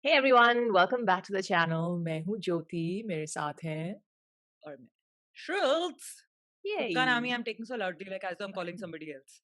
Hey everyone, welcome back to the channel. मैं हूँ ज्योति, मेरे साथ हैं Or Schultz. खुद का नाम ही Yay! I'm taking so loudly, like as though I'm calling somebody else.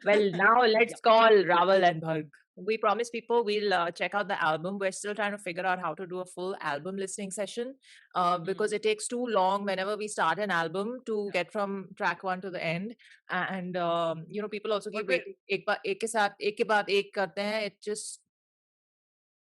Well, now Yeah. let's call Raval and Bharg. We promised people we'll check out the album. We're still trying to figure out how to do a full album listening session because it takes too long whenever we start an album to get from track one to the end. And people also और keep फिर waiting. एक के साथ एक के बाद एक करते हैं. It just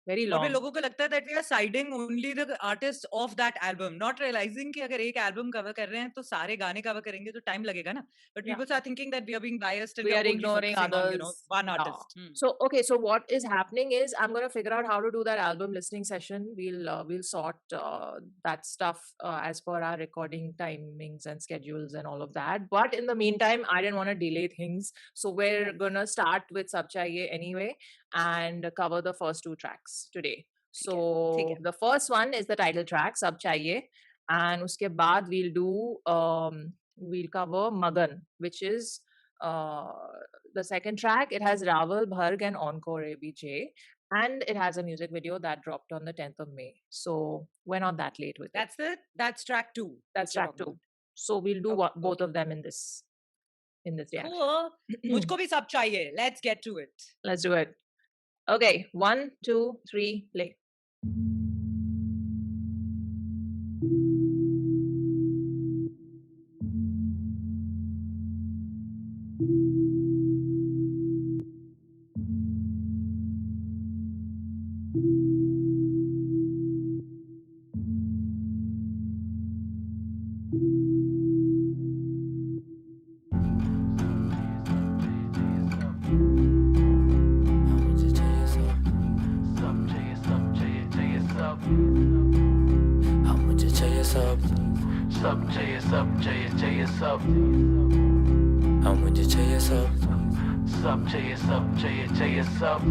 very और फिर long. लोगों को लगता है that we are siding only the artist of that album, not realizing कि अगर एक album cover कर रहे हैं तो सारे गाने cover करेंगे तो time लगेगा ना. But Yeah. people are thinking that we are being biased and We we are are only ignoring focusing on others. one Yeah. artist. So okay, so what is happening is I'm going to figure out how to do that album listening session. We'll sort that stuff as per our recording timings and schedules and all of that. But in the meantime, I didn't want to delay things, so we're gonna start with Sab Chahiye anyway and cover the first two tracks today. ठीक है. So the first one is the title track Sab Chahiye, and uske baad we'll cover Magan, which is uh, the second track. It has Raval, Bharg, and Encore ABJ. And it has a music video that dropped on the 10th of May. So we're not that late with it. That's track 2 That's which you're track talking two. about. So we'll do Okay, both okay. of them in this reaction. Cool. मुझको भी सब चाहिए. Let's get to it. Let's do it. Okay, 1, 2, 3, play. सब चाहिए सब चाहिए चाहिए सब हाँ मुझे चाहिए सब चाहिए सब चाहिए चाहिए सब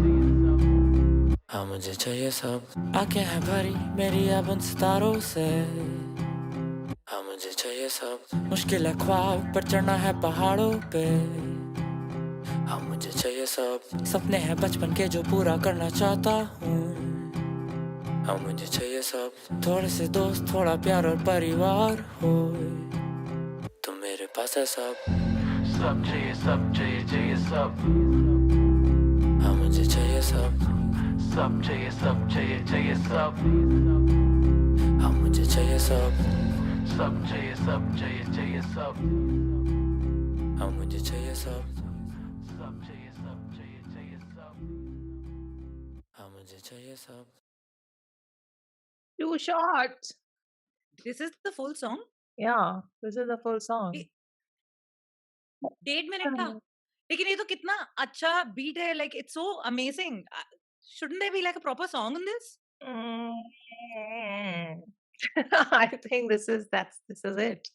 हाँ मुझे चाहिए सब आंखें हैं भरी मेरी अब उन सितारों से हाँ मुझे चाहिए सब मुश्किल है ख्वाब पर चढ़ना है पहाड़ों पे हाँ मुझे चाहिए सब सपने हैं बचपन के जो पूरा करना चाहता हूँ हाँ मुझे चाहिए सब थोड़े से दोस्त थोड़ा प्यार और परिवार हो तो मेरे पास है सब चाहिए चाहिए सब हाँ मुझे चाहिए सब चाहिए चाहिए सब हाँ मुझे चाहिए सब चाहिए चाहिए सब हाँ मुझे चाहिए सब चाहिए चाहिए सब हाँ मुझे चाहिए सब Too short. This is the full song. Yeah, this is the full song. 1.5 minute का. लेकिन ये तो कितना अच्छा बीट है. Like it's so amazing. Shouldn't there be like a proper song in this? I think this is it.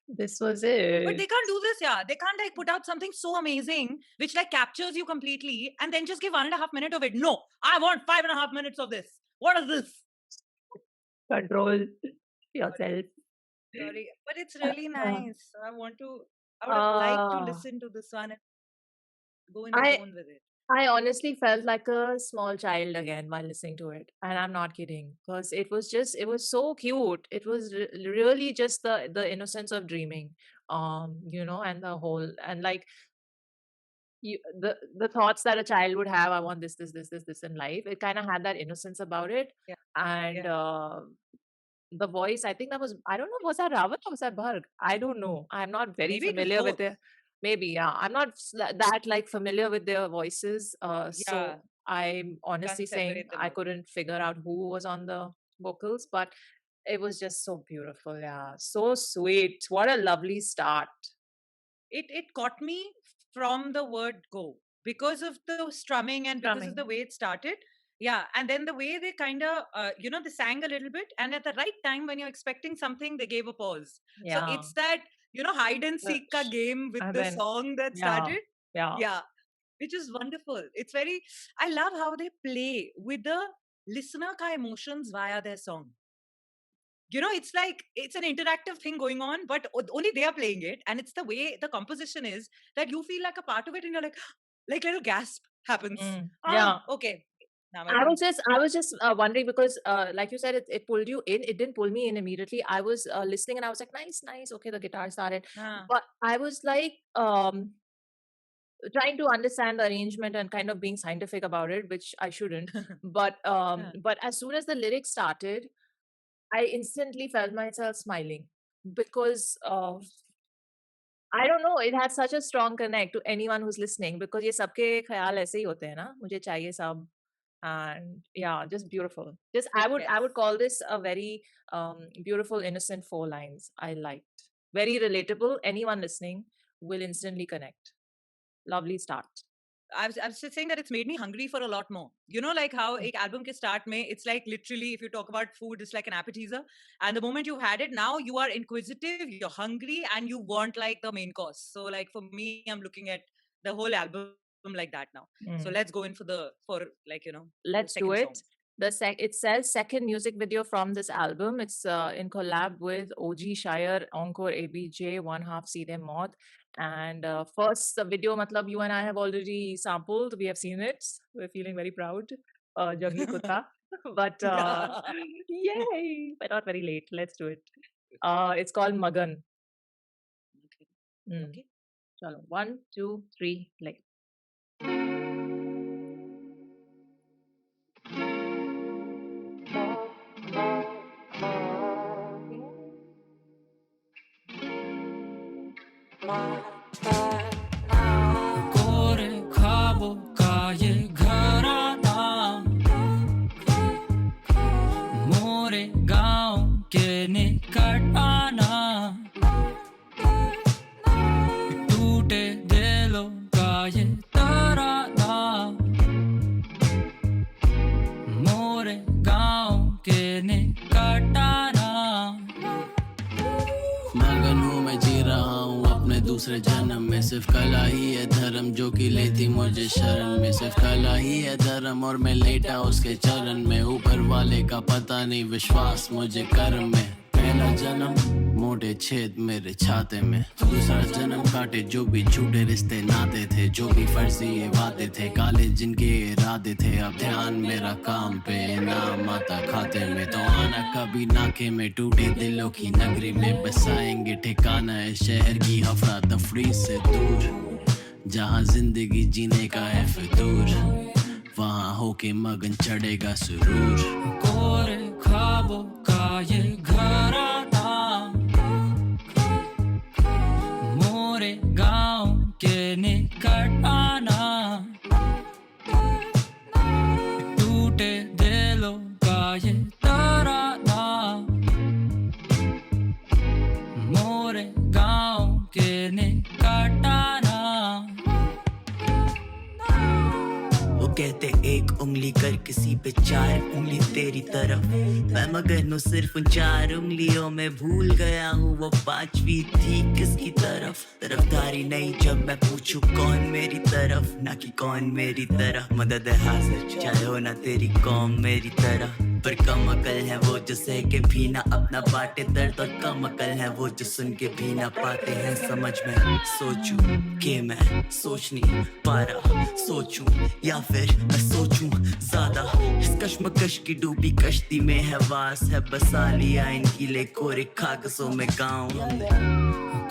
This was But it. they can't do this, yeah. They can't like put out something so amazing which like captures you completely and then just give 1.5 minutes of it. No, I want 5.5 minutes of this. What is this? Control yourself. Sorry, but it's really Uh, nice. I would have liked to uh, listen to this one and go in the I zone with it. I honestly felt like a small child again while listening to it, and I'm not kidding, because it was so cute. It was really just the innocence of dreaming, and the whole and like the thoughts that a child would have. I want this in life. It kind of had that innocence about it, Yeah, and yeah. the voice. I think that was, I don't know, was that Ravat or was that Bharg? I don't know. I'm not very Maybe it was familiar with both. their. Maybe, yeah. I'm not that like familiar with their voices. Yeah, So I'm honestly can't saying separate them I out. couldn't figure out who was on the vocals, but it was just so beautiful. Yeah, so sweet. What a lovely start. It caught me from the word go because of the strumming and because of the Strumming. way it started. Yeah, and then the way they kind of they sang a little bit, and at the right time when you're expecting something, they gave a pause. So Yeah. it's that hide and seek ka game with And the then, song that yeah, started. yeah. Yeah, which is wonderful. It's very. I love how they play with the listener ka emotions via their song. It's like it's an interactive thing going on, but only they are playing it, and it's the way the composition is that you feel like a part of it, and you're like little gasp happens. Yeah. Okay, I was just wondering because, like you said, it pulled you in. It didn't pull me in immediately. I was listening and I was like, nice, nice. Okay, the guitar started, but I was like, trying to understand the arrangement and kind of being scientific about it, which I shouldn't. But as soon as the lyrics started, I instantly felt myself smiling because I don't know, it had such a strong connect to anyone who's listening because ये सबके ख्याल ऐसे ही होते हैं ना, मुझे चाहिए सब, and yeah, just beautiful. Just I would call this a very beautiful, innocent 4 lines. I liked, very relatable. Anyone listening will instantly connect. Lovely start. I was just saying that it's made me hungry for a lot more. You know, like how एक album के start में, it's like literally, if you talk about food, it's like an appetizer. And the moment you've had it, now you are inquisitive, you're hungry, and you want like the main course. So like for me, I'm looking at the whole album like that now. So let's go in for like, you know, let's do it. Song. It says second music video from this album. It's in collab with OG Shire, Encore ABJ, One Half Seedhe Maut. And first video, matlab, you and I have already sampled. We have seen it. We're feeling very proud. Jagli Kutta. But yay! But not very late. Let's do it. It's called Magan. Okay. Chalo. 1, 2, 3, play. कोरे ख्वाबों का ये घराना मोरे गांव के निकट आना टूटे दिलों का ये तराना मोरे गांव के निकट आना मगन हूँ मैं जी रहा हूँ अपने दूसरे जन्म में सिर्फ कला ही है धर्म जो कि लेती मुझे शरण में सिर्फ कला ही है धर्म और मैं लेटा उसके चरण में ऊपर वाले का पता नहीं विश्वास मुझे कर्म में पहला जन्म मोटे छेद मेरे छाते में दूसरा जन्म काटे जो भी झूठे रिश्ते नाते थे जो भी फर्जी ये वादे थे काले जिनके इरादे थे अब ध्यान मेरा काम पे नाम आता खाते में तो आना कभी नाके में टूटे दिलों की नगरी में बसाएंगे ठिकाना है शहर की अफरा तफरी से दूर जहाँ जिंदगी जीने का है फितूर वहाँ होके मगन चढ़ेगा सुरूर कोरे ख्वाबों का ये घराना मोरे गांव के निकट आना टूटे दिलों का ये तराना मोरे गांव के निकट आना वो कहते एक उंगली कर किसी पे 4 उंगली तेरी तरफ मैं मगन हूँ सिर्फ उन 4 उंगलियों में भूल गया हूँ वो 5वीं थी किसकी तरफदारी नहीं जब मैं पूछूं कौन मेरी तरफ ना कि कौन मेरी तरह मदद है हाजिर चाहे हो ना तेरी कौम मेरी तरह पर कम अकल है वो जो सह के भी ना अपना बाटे दर्द और कम अकल है वो जो सुन के भी ना पाते हैं समझ में सोचूं कि मैं सोच नहीं पा रहा सोचूं या फिर मैं सोचूं ज्यादा इस कश्मकश की डूबी कश्ती में है वास है बसा लिया इनकी ले कोरे कागजों में गाँव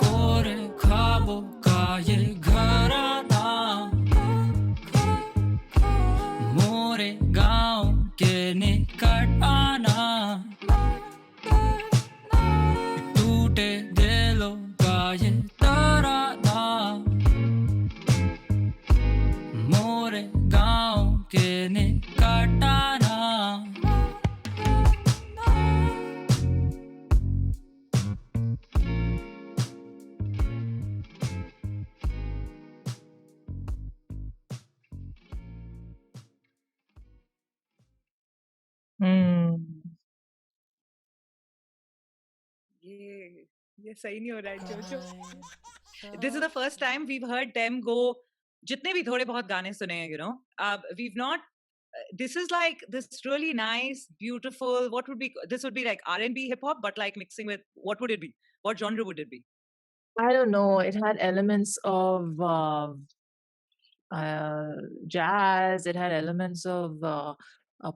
कोरे ख्वाबों का ये घराना मोरे गाँव के निकट आना टूटे दिलों का ये तराना मोरे गाँव के निकट आना ये सही नहीं हो रहा है जोजो This is the first time we've heard them go जितने भी थोड़े बहुत गाने सुने हैं you know we've not this is like this really nice beautiful what would be this would be like R&B hip hop but like mixing with what would it be what genre would it be I don't know. It had elements of jazz. It had elements of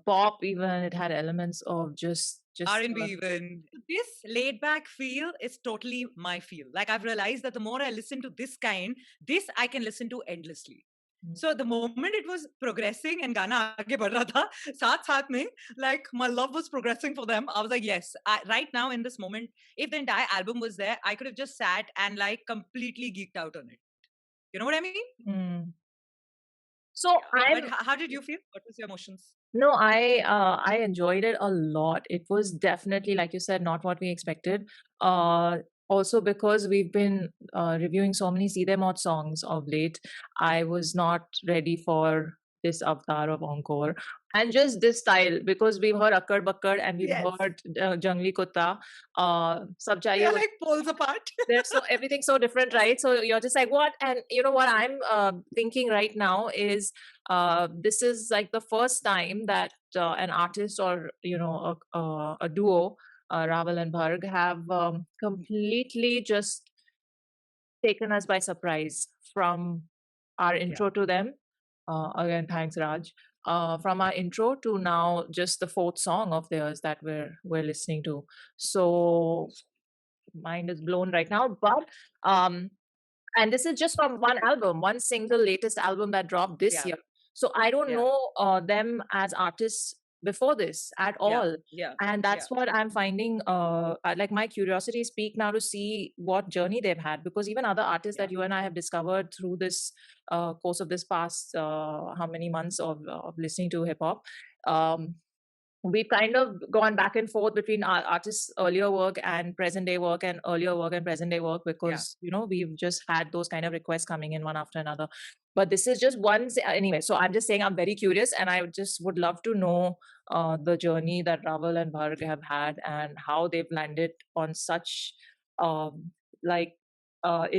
pop. Even it had elements of just R&B even. This laid back feel is totally my feel. Like I've realized that the more I listen to this kind, this I can listen to endlessly. So the moment it was progressing and Gana aage badh raha tha, saath mein, like my love was progressing for them. I was like, yes, right now in this moment, if the entire album was there, I could have just sat and like completely geeked out on it. You know what I mean? Mm. So But how did you feel? What was your emotions? No, I enjoyed it a lot. It was definitely, like you said, not what we expected. Also because we've been reviewing so many See Them Out songs of late, I was not ready for this avatar of Encore. And just this style, because we've heard Akkad Bakkad and we've Yes. heard Jangli Kutta, Sab Chahiye They're Wo like poles apart. they're so everything's so different, right? So you're just like, what? And you know what I'm thinking right now is this is like the first time that an artist or a duo, Raval and Bharg, have completely just taken us by surprise from our intro to them. Again, thanks, Raj. From our intro to now, just the fourth song of theirs that we're listening to. So mind is blown right now. But and this is just from one album, one single latest album that dropped this year. So I don't know them as artists before this at all. And that's what I'm finding like my curiosity speak now to see what journey they've had, because even other artists that you and I have discovered through this course of this past how many months of listening to hip hop, we've kind of gone back and forth between our artists' earlier work and present day work, and earlier work and present day work, because we've just had those kind of requests coming in one after another. But this is just one anyway. So I'm just saying I'm very curious, and I just would love to know the journey that Raval and Bharg have had and how they've landed on such in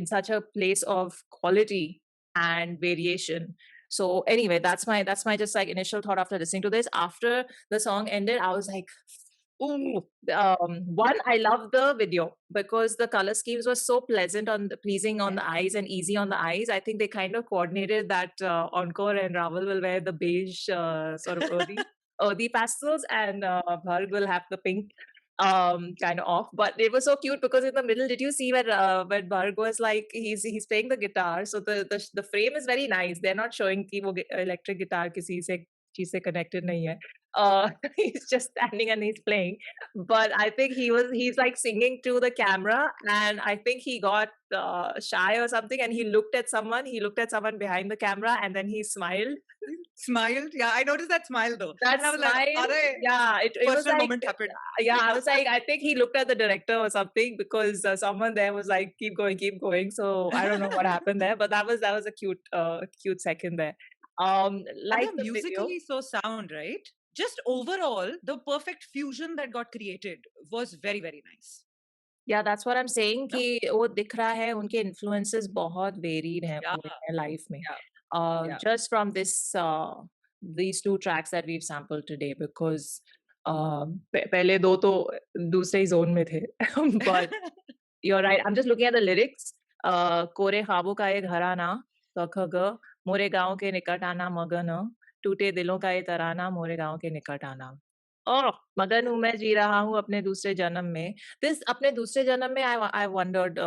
such a place of quality and variation. So anyway, that's my just like initial thought after listening to this. After the song ended, I was like, ooh. One, I love the video because the color schemes were so pleasing on the eyes and easy on the eyes. I think they kind of coordinated that Encore and Raval will wear the beige sort of earthy pastels, and Bharg will have the pink kind of off. But it was so cute because in the middle, did you see where Bharg was like he's playing the guitar? So the frame is very nice. They're not showing कि वो electric guitar किसी से चीज से connected नहीं है. He's just standing and he's playing. But I think he's like singing to the camera, and I think he got shy or something, and he looked at someone behind the camera, and then he smiled. Yeah, I noticed that smile though. That smile, like, yeah, it was like, moment happened. Yeah, I was like, I think he looked at the director or something, because someone there was like, keep going. So I don't know what happened there, but that was a cute second there. Like the musically video. so sound, right? Just overall, the perfect fusion that got created was very, very nice. Yeah, that's what I'm saying. कि वो दिख रहा है उनके influences बहुत varied हैं पूरे life में. Just from these two tracks that we've sampled today, because पहले दो तो दूसरे zone में थे. But you're right. I'm just looking at the lyrics. कोरे ख्वाबों का ये घराना ग मोरे गांव के निकट आना मगन टूटे दिलों का ये तराना मोरे गांव के निकट आना. Oh, मगन हूँ मैं जी रहा हूँ अपने दूसरे जन्म में. This अपने दूसरे जन्म में I wondered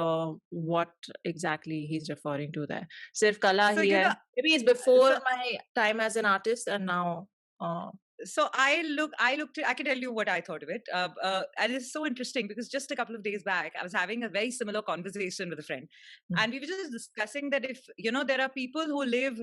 what exactly he's referring to there. सिर्फ कला ही है. Maybe it's before my time as an artist, and now. So I can tell you what I thought of it. And it's so interesting because just a couple of days back, I was having a very similar conversation with a friend. And we were just discussing that if, there are people who live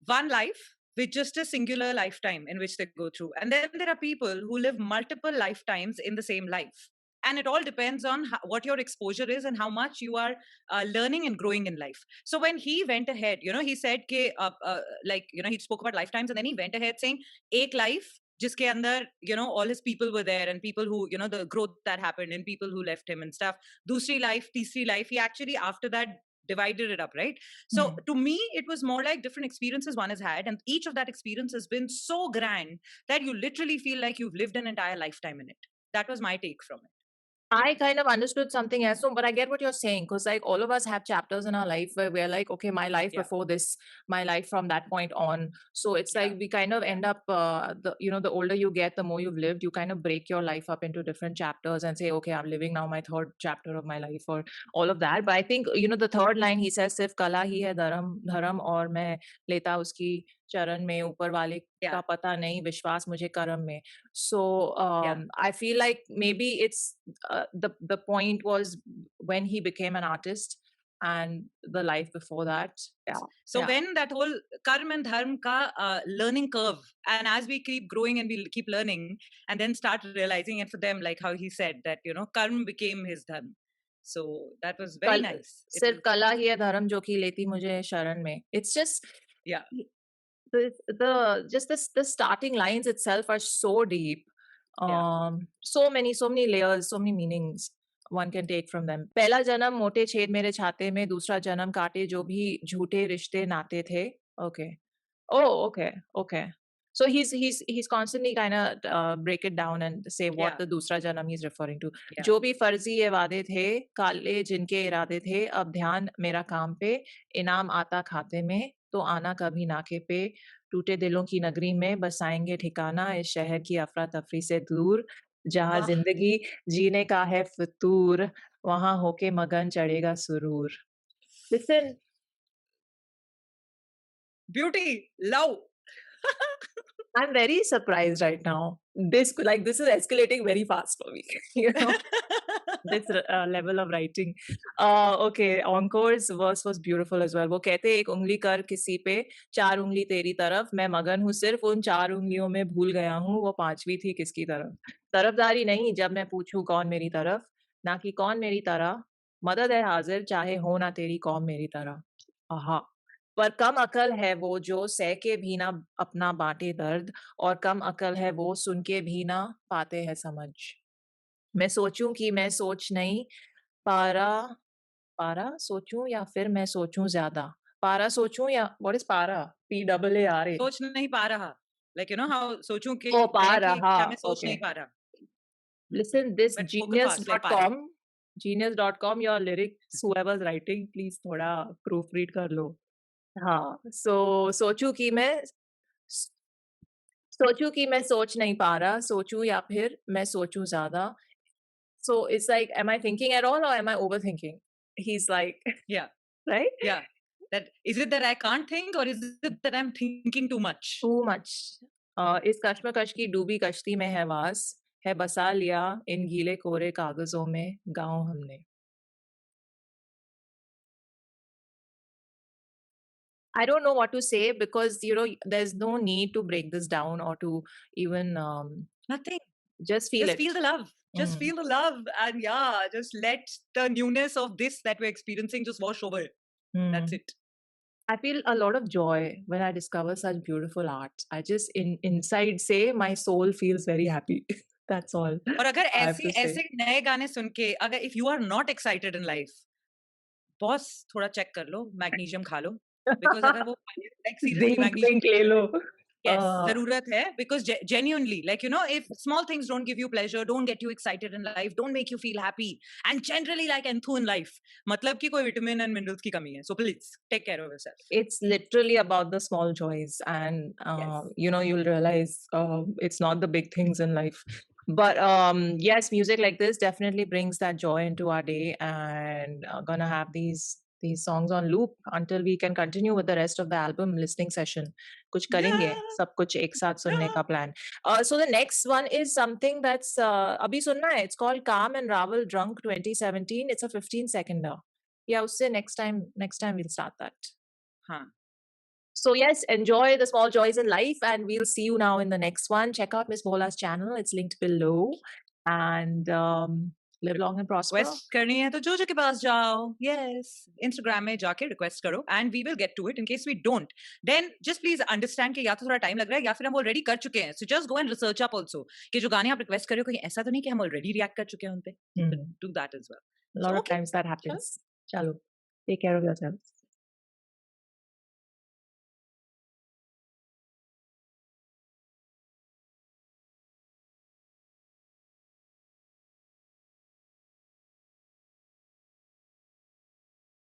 one life with just a singular lifetime in which they go through. And then there are people who live multiple lifetimes in the same life. And it all depends on what your exposure is and how much you are learning and growing in life. So when he went ahead, he said, he spoke about lifetimes, and then he went ahead saying, ek life, jiske andar, all his people were there, and people who, the growth that happened, and people who left him and stuff. Dusri life, tisri life, he actually after that divided it up, right? So to me, it was more like different experiences one has had, and each of that experience has been so grand that you literally feel like you've lived an entire lifetime in it. That was my take from it. I kind of understood something else, so, but I get what you're saying, because like all of us have chapters in our life where we're like, okay, my life Yeah. before this, my life from that point on. So it's Yeah. like we kind of end up, the older you get, the more you've lived, you kind of break your life up into different chapters and say, okay, I'm living now my third chapter of my life, or all of that. But I think, the third line he says, सिर्फ कला ही है धर्म धर्म और मैं लेता उसकी चरण में ऊपर वाले Yeah. का पता नहीं विश्वास मुझे कर्म में. So Yeah. I feel like maybe it's the point was when he became an artist and the life before that. Yeah. So Yeah. when that whole karma and dharma ka learning curve, and as we keep growing and we keep learning, and then start realizing, and for them, like how he said that karma became his dharma. So that was very nice. It सिर्फ was- कला ही है धर्म जो कि लेती मुझे शरण में. It's just Yeah. the starting lines itself are so deep. Yeah. So many layers, so many meanings one can take from them. पहला जन्म मोटे छेद मेरे छाते में, दूसरा जन्म काटे जो भी झूठे रिश्ते नाते थे. Okay. Oh, okay. So he's constantly kind of break it down and say what Yeah. the दूसरा जन्म he's referring to. Yeah. जो भी फर्जी ये वादे थे, काले जिनके इरादे थे, अब ध्यान मेरा काम पे, इनाम आता खाते में, तो आना कभी नाके पे, टूटे दिलों की नगरी में बसाएंगे ठिकाना, इस शहर की अफरा तफरी से दूर, जहाँ वाह. जिंदगी जीने का है फितूर, वहाँ होके मगन चढ़ेगा सुरूर. Listen, Beauty, love. I'm very surprised right now. This is escalating very fast for me. This level of writing. Okay, Encore's verse was beautiful as well. वो कहते एक उंगली कर किसी पे, चार उंगली तेरी तरफ, मैं मगन हूँ सिर्फ उन चार उंगलियों में भूल गया हूँ वो पांचवी थी किसकी तरफ. तरफदारी नहीं जब मैं पूछूं कौन मेरी तरफ, ना कि कौन मेरी तरह, मदद है हाजिर चाहे हो ना तेरी कौम मेरी तरह. आहा. पर कम अकल है वो जो सह के भी ना अपना बांटे दर्द, और कम अकल है वो सुन के भी ना पाते हैं समझ. मैं सोचूं कि मैं सोच नहीं पारा पारा सोचूं या फिर मैं सोचूं ज्यादा. पारा सोचूं या व्हाट इज पारा? PAARA. सोच नहीं पा रहा. Like how सोचूं कि ओ मैं कि पारा. क्या मैं सोच Okay. नहीं पा रहा. Listen, this But spoken fast like para. genius.com, your lyrics, whoever's writing, please थोड़ा proofread कर लो. हाँ, so सोचूं कि मैं सोच नहीं पा रहा, सोचूं या फिर मैं सोचूं ज्यादा. So it's like, am I thinking at all or am I overthinking? He's like, Yeah. right? Yeah. That is it that I can't think, or is it that I'm thinking too much? Too much. इस कश्मकश की डूबी कश्ती में है वास, है बसा लिया इन गीले कोरे कागजों में गाँव हमने. I don't know what to say because there's no need to break this down or to even Nothing. just feel Just it. feel the love. Just Mm. feel the love, and just let the newness of this that we're experiencing just wash over. That's Mm. it. I feel a lot of joy when I discover such beautiful art. I just inside say my soul feels very happy. That's all. और अगर I have ऐसे to say. ऐसे नए गाने सुन के अगर if you are not excited in life, boss थोड़ा check कर लो, मैग्नीशियम खा लो, because अगर वो like seriously magnesium Zinc ले लो. yes जरूरत है, because genuinely like if small things don't give you pleasure, don't get you excited in life, don't make you feel happy and generally like enthu in life, मतलब कि कोई vitamin and minerals की कमी है. So please take care of yourself. It's literally about the small joys, and Yes. you'll realize it's not the big things in life. But yes, music like this definitely brings that joy into our day, and gonna have these songs on loop until we can continue with the rest of the album listening session. Kuch karenge, sab kuch ek saath sunne ka plan. So the next one is something that's abhi sunna hai. It's called Calm and Ravel Drunk 2017. It's a 15-seconder. Yeah, usse next time we'll start that. हाँ. So yes, enjoy the small joys in life, and we'll see you now in the next one. Check out Miss Bola's channel; it's linked below. And live long and prosper. Request करनी है तो जोजो के पास जाओ. Yes. Instagram में जाके request करो, and we will get to it. In case we don't, then just please understand कि या तो थोड़ा time लग रहा है या फिर हम already कर चुके हैं. So just go and research up also कि जो गाने आप request कर रहे हो कहीं ऐसा तो नहीं कि हम already react कर चुके हैं उन पे. Do that as well. A lot So, of times that happens. Chalo, take care of yourselves.